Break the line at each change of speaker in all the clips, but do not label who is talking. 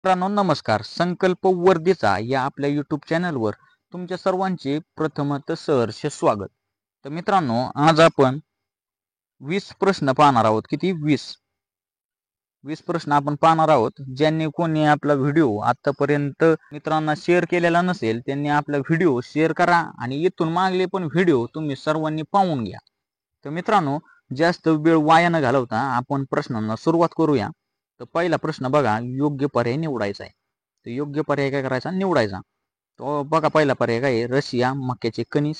मित्रांनो नमस्कार. संकल्प वर्धेचा या आपल्या यूट्यूब चॅनलवर तुमच्या सर्वांचे प्रथमतः सहर्ष स्वागत. तर मित्रांनो आज आपण 20 प्रश्न पाहणार आहोत. किती 20 प्रश्न आपण पाहणार आहोत. ज्यांनी कोणी आपला व्हिडिओ आतापर्यंत मित्रांना शेअर केलेला नसेल त्यांनी आपला व्हिडिओ शेअर करा आणि इथून मागले पण व्हिडिओ तुम्ही सर्वांनी पाहून घ्या. तर मित्रांनो जास्त वेळ वाया न घालवता आपण प्रश्नांना सुरुवात करूया. तर पहिला प्रश्न बघा, योग्य पर्याय निवडायचा आहे. तर योग्य पर्याय काय करायचा? निवडायचा. तो बघा पहिला पर्याय काय आहे? रशिया मक्याचे कणीस,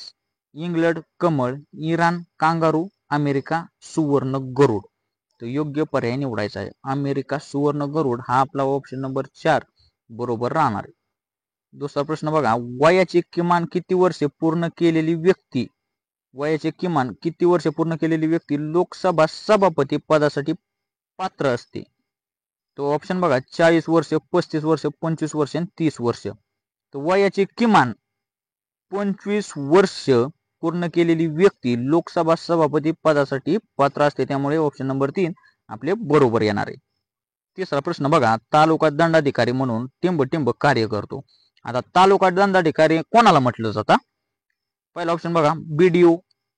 इंग्लंड कमळ, इराण कांगारू, अमेरिका सुवर्ण गरुड. तर योग्य पर्याय निवडायचा आहे. अमेरिका सुवर्ण गरुड हा आपला ऑप्शन नंबर 4 बरोबर राहणार आहे. दुसरा प्रश्न बघा, वयाची किमान किती वर्षे पूर्ण केलेली व्यक्ती लोकसभा सभापती पदासाठी पात्र असते? तो ऑप्शन बघा 40 वर्ष, 35 वर्ष, 25 वर्ष आणि 30 वर्ष. तर वयाची किमान 25 वर्ष पूर्ण केलेली व्यक्ती लोकसभा सभापती पदासाठी पात्र असते. त्यामुळे ऑप्शन नंबर 3 आपले बरोबर येणार आहे. तिसरा प्रश्न बघा, तालुका दंडाधिकारी म्हणून टिंब कार्य करतो. आता तालुका दंडाधिकारी कोणाला म्हटलं जातं? पहिला ऑप्शन बघा बीडीओ,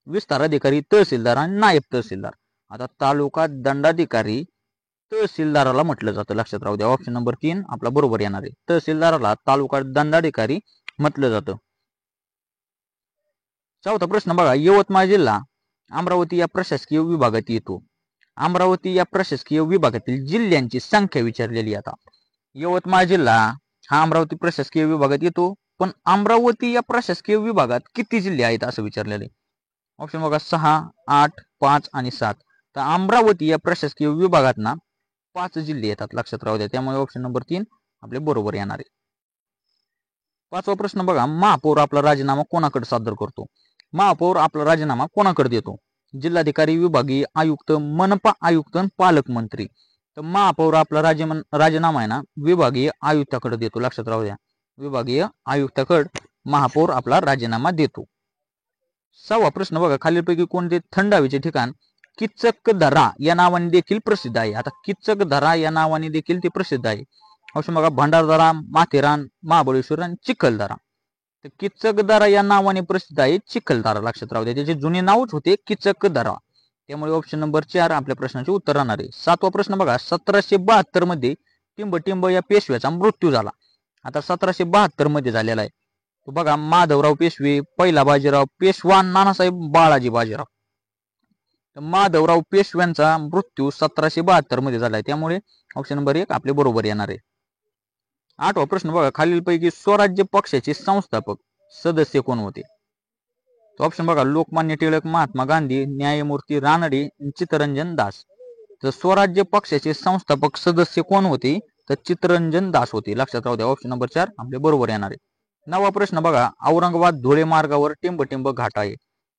विस्तार अधिकारी, तहसीलदार आणि नायब तहसीलदार. आता तालुका दंडाधिकारी तहसीलदाराला म्हटलं जातं. लक्षात राहू द्या. ऑप्शन नंबर 3 आपला बरोबर येणार आहे. तहसीलदाराला तालुका दंडाधिकारी म्हटलं जातं. चौथा प्रश्न बघा, यवतमाळ जिल्हा अमरावती या प्रशासकीय विभागात येतो. अमरावती या प्रशासकीय विभागातील जिल्ह्यांची संख्या विचारलेली. आता यवतमाळ जिल्हा हा अमरावती प्रशासकीय विभागात येतो, पण अमरावती या प्रशासकीय विभागात किती जिल्हे आहेत असं विचारलेले. ऑप्शन बघा 6, 8, 5 आणि 7. तर अमरावती या प्रशासकीय विभागात ना 5 जिल्हे येतात. लक्षात राहू द्या. त्यामुळे ऑप्शन नंबर 3 आपले बरोबर येणार आहे. पाचवा प्रश्न बघा, महापौर आपला राजीनामा कोणाकडे सादर करतो? महापौर आपला राजीनामा कोणाकडे देतो? जिल्हाधिकारी, विभागीय आयुक्त, मनपा आयुक्त, पालकमंत्री. तर महापौर आपला राजीनामा आहे ना विभागीय आयुक्ताकडे देतो. लक्षात राहू द्या. विभागीय आयुक्ताकडे महापौर आपला राजीनामा देतो. सहावा प्रश्न बघा, खालीलपैकी कोणते थंड हवेचे ठिकाण किचकधरा या नावाने देखील प्रसिद्ध आहे? आता किचकधरा या नावाने देखील ते प्रसिद्ध आहे. ऑप्शन बघा भंडारदरा, माथेरान, महाबळेश्वर आणि चिखलदरा. तर किचकदरा या नावाने प्रसिद्ध आहे चिखलदरा. लक्षात राहू द्या. त्याचे जुने नावच होते किचकदरा. त्यामुळे ऑप्शन नंबर 4 आपल्या प्रश्नाचे उत्तर राहणार आहे. सातवा प्रश्न बघा, 1772 मध्ये टिंब या पेशव्याचा मृत्यू झाला. आता 1772 मध्ये झालेला आहे. तो बघा माधवराव पेशवे, पहिला बाजीराव, पेशवा नानासाहेब बाळाजी बाजीराव. तर माधवराव पेशव्यांचा मृत्यू 1772 मध्ये झालाय. त्यामुळे ऑप्शन नंबर 1 आपले बरोबर येणार आहे. आठवा प्रश्न बघा, खालीलपैकी स्वराज्य पक्षाचे संस्थापक सदस्य कोण होते? ऑप्शन बघा लोकमान्य टिळक, महात्मा गांधी, न्यायमूर्ती रानडे, चित्तरंजन दास. तर स्वराज्य पक्षाचे संस्थापक सदस्य कोण होते? तर चित्तरंजन दास होते. लक्षात राहू द्या. ऑप्शन नंबर 4 आपले बरोबर येणार आहे. नववा प्रश्न बघा, औरंगाबाद धुळे मार्गावर टिंब घाट आहे.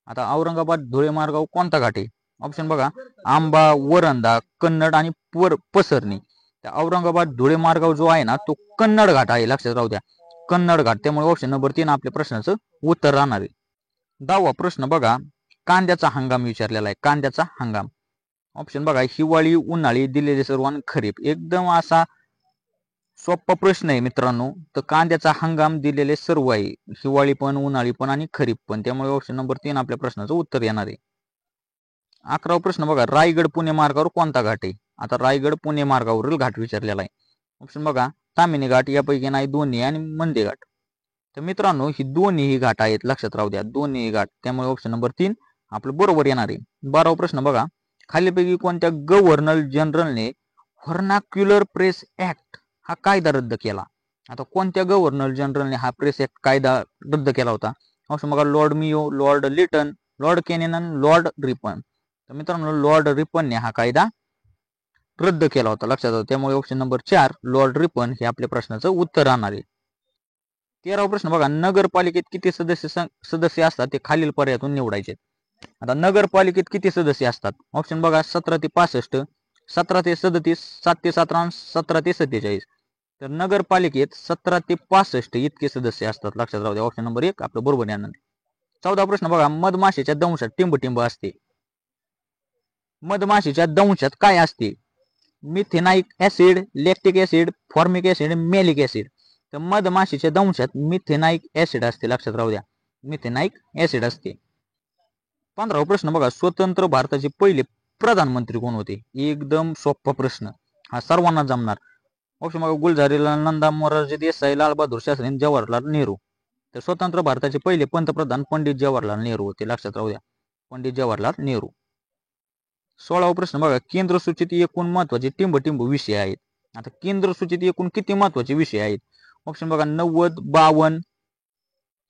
आता औरंगाबाद धुळे मार्गावर कोणता घाट आहे? ऑप्शन बघा आंबा, वरंदा, कन्नड आणि पसरणी. त्या औरंगाबाद धुळे मार्गावर जो आहे ना तो कन्नड घाट आहे. लक्षात राहू द्या. कन्नड घाट. त्यामुळे ऑप्शन नंबर 3 आपल्या प्रश्नाचं उत्तर राहणार आहे. 10वा प्रश्न बघा, कांद्याचा हंगाम विचारलेला आहे. कांद्याचा हंगाम. ऑप्शन बघा हिवाळी, उन्हाळी, दिलेले सर्व आणि खरीप. एकदम असा सोपा प्रश्न आहे मित्रांनो. तर कांद्याचा हंगाम दिलेले सर्व आहे. हिवाळी पण, उन्हाळी पण आणि खरीप पण. त्यामुळे ऑप्शन नंबर 3 आपल्या प्रश्नाचं उत्तर येणार आहे. 11वा प्रश्न बघा, रायगड पुणे मार्गावर कोणता घाट आहे? आता रायगड पुणे मार्गावरील घाट विचारलेला आहे. ऑप्शन बघा तामिनी घाट, यापैकी नाही दोन्ही, आणि मंदे घाट. तर मित्रांनो ही दोन्ही घाट आहेत. लक्षात राहू द्या. दोन्ही घाट. त्यामुळे ऑप्शन नंबर 3 आपलं बरोबर येणार आहे. 12वा प्रश्न बघा, खालीलपैकी कोणत्या गव्हर्नर जनरलने व्हर्नाक्युलर प्रेस ऍक्ट हा कायदा रद्द केला? आता कोणत्या गव्हर्नर जनरलने हा प्रेस ऍक्ट कायदा रद्द केला होता? ऑप्शन बघा lord Mayo, lord Lytton, lord Canning, lord Ripon. तर मित्रांनो लॉर्ड रिपनने हा कायदा रद्द केला होता. लक्षात राहू. त्यामुळे ऑप्शन नंबर 4 लॉर्ड रिपन हे आपल्या प्रश्नाचं उत्तर राहणार आहे. 13वा प्रश्न बघा, नगरपालिकेत किती सदस्य असतात ते खालील पर्यायातून निवडायचे. आता नगरपालिकेत किती सदस्य असतात? ऑप्शन बघा 17 ते 65, 17 ते 37, 7 ते 17, 17 ते 47. तर नगरपालिकेत 17 ते 65 इतके सदस्य असतात. लक्षात राहू द्या. ऑप्शन नंबर 1 आपलं बरोबर येणार. 14वा प्रश्न बघा, मधमाशीच्या दंशात टिंब असते. मधमाशीच्या दंशात काय असते? Methanoic acid, lactic acid, formic acid, malic acid. तर मधमाशीच्या दंशात मिथेनाइक ऍसिड असते, लक्षात राहू द्या, मिथेनाइक ऍसिड असते. 15वा प्रश्न बघा, स्वतंत्र भारताचे पहिले प्रधानमंत्री कोण होते? एकदम सोपा प्रश्न, हा सर्वांना जमणार. ऑप्शन बघा, गुलझारीलाल नंदा, मोरारजी देसाई, लालबहादूर शास्त्री, जवाहरलाल नेहरू. तर स्वतंत्र भारताचे पहिले पंतप्रधान पंडित जवाहरलाल नेहरू होते, लक्षात राहू द्या, पंडित जवाहरलाल नेहरू. 16वा प्रश्न बघा, केंद्र सूचित एकूण महत्वाचे टिंब विषय आहेत. आता केंद्र सूचित एकूण किती महत्वाचे विषय आहेत? ऑप्शन बघा, 90, 52,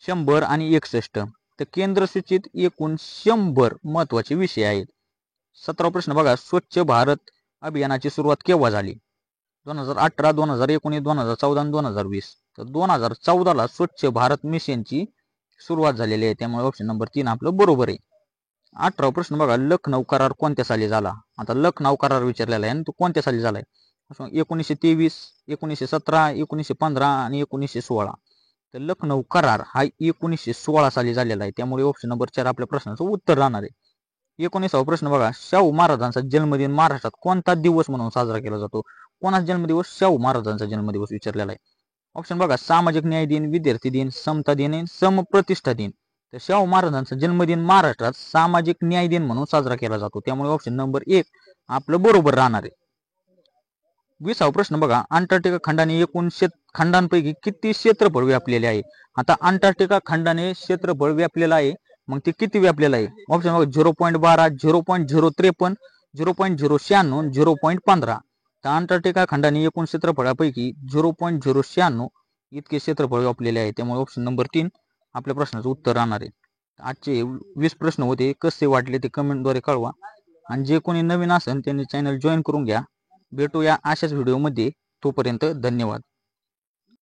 100 आणि 61. तर केंद्र सूचित एकूण 100 महत्वाचे विषय आहेत. 17वा प्रश्न बघा, स्वच्छ भारत अभियानाची सुरुवात केव्हा झाली? 2018, 2019, 2014 आणि 2020. तर 2014ला स्वच्छ भारत मिशनची सुरुवात झालेली आहे, त्यामुळे ऑप्शन नंबर 3 आपलं बरोबर आहे. 18वा प्रश्न बघा, लखनौ करार कोणत्या साली झाला? आता लखनौ करार विचारलेला आहे आणि तो कोणत्या साली झालाय? 1923, 1917, 1915 आणि 1916. तर लखनौ करार हा 1916 साली झालेला आहे, त्यामुळे ऑप्शन नंबर 4 आपल्या प्रश्नाचं उत्तर राहणार आहे. 19वा प्रश्न बघा, शाहू महाराजांचा जन्मदिन महाराष्ट्रात कोणता दिवस म्हणून साजरा केला जातो? कोणाचा जन्मदिवस? शाहू महाराजांचा जन्मदिवस विचारलेला आहे. ऑप्शन बघा, सामाजिक न्याय दिन, विद्यार्थी दिन, समता दिन, समप्रतिष्ठा दिन. तर शाहू महाराजांचा जन्मदिन महाराष्ट्रात सामाजिक न्याय दिन म्हणून साजरा केला जातो, त्यामुळे ऑप्शन नंबर 1 आपलं बरोबर राहणार आहे. 20वा प्रश्न बघा, अंटार्क्टिका खंडाने एकूण खंडांपैकी किती क्षेत्रफळ व्यापलेले आहे? आता अंटार्क्टिका खंडाने क्षेत्रफळ व्यापलेलं आहे, मग ते किती व्यापलेलं आहे? ऑप्शन बघा, 0.12, 0.053, 0.096, 0.15. तर अंटार्क्टिका खंडाने एकूण क्षेत्रफळापैकी 0.096 इतके क्षेत्रफळ व्यापलेले आहे, त्यामुळे ऑप्शन नंबर 3 आपल्या प्रश्नाचं उत्तर राहणार आहे. आजचे 20 प्रश्न होते, कसे वाटले ते कमेंटद्वारे कळवा, आणि जे कोणी नवीन असेल त्यांनी चॅनल जॉईन करून घ्या. भेटूया अशाच व्हिडिओमध्ये, तोपर्यंत धन्यवाद.